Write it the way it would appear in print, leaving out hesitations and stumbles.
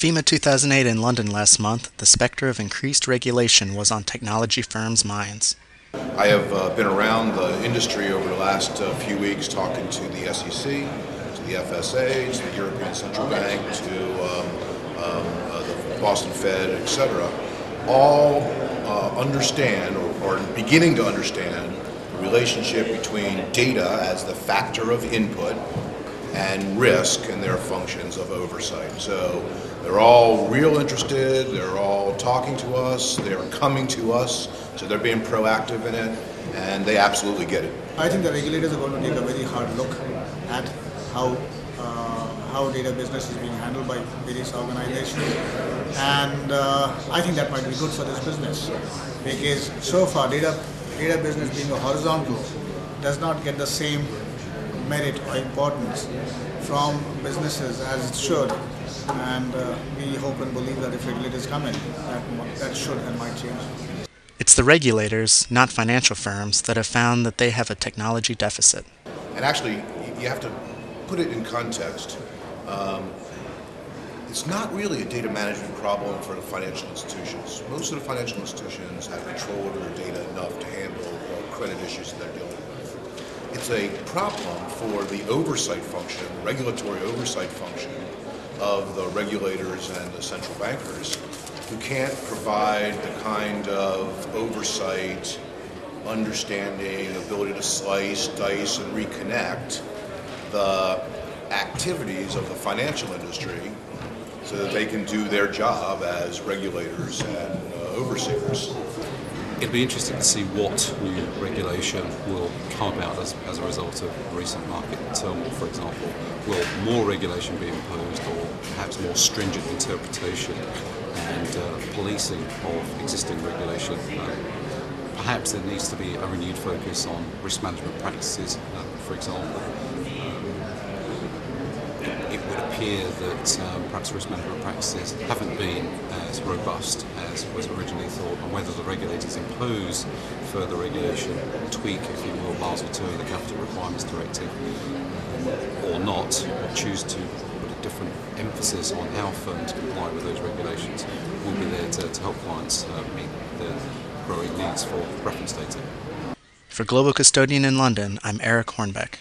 FIMA 2008 in London last month, the specter of increased regulation was on technology firms' minds. I have been around the industry over the last few weeks talking to the SEC, to the FSA, to the European Central Bank, to the Boston Fed, etc. All understand or are beginning to understand the relationship between data as the factor of input and risk and their functions of oversight. So they're all real interested, they're all talking to us, they're coming to us, so they're being proactive in it, and they absolutely get it. I think the regulators are going to take a very hard look at how data business is being handled by various organizations, and I think that might be good for this business, because so far data business being a horizontal does not get the same merit or importance from businesses as it should, and we hope and believe that if regulators come in, that should and might change. It's the regulators, not financial firms, that have found that they have a technology deficit. And actually, you have to put it in context. It's not really a data management problem for the financial institutions. Most of the financial institutions have control over their data enough to handle credit issues that they're dealing with. It's a problem for the oversight function, regulatory oversight function of the regulators and the central bankers, who can't provide the kind of oversight, understanding, ability to slice, dice, and reconnect the activities of the financial industry so that they can do their job as regulators and overseers. It'll be interesting to see what new regulation will come about as a result of recent market turmoil, for example. Will more regulation be imposed, or perhaps more stringent interpretation and policing of existing regulation? Perhaps there needs to be a renewed focus on risk management practices, for example. It would appear that perhaps risk management practices haven't been as robust as was originally thought, and whether the regulators impose further regulation, tweak, if you will, Basel II of the Capital Requirements Directive, or not, or choose to put a different emphasis on how firms comply with those regulations, will be there to help clients meet their growing needs for reference data. For Global Custodian in London, I'm Eric Hornbeck.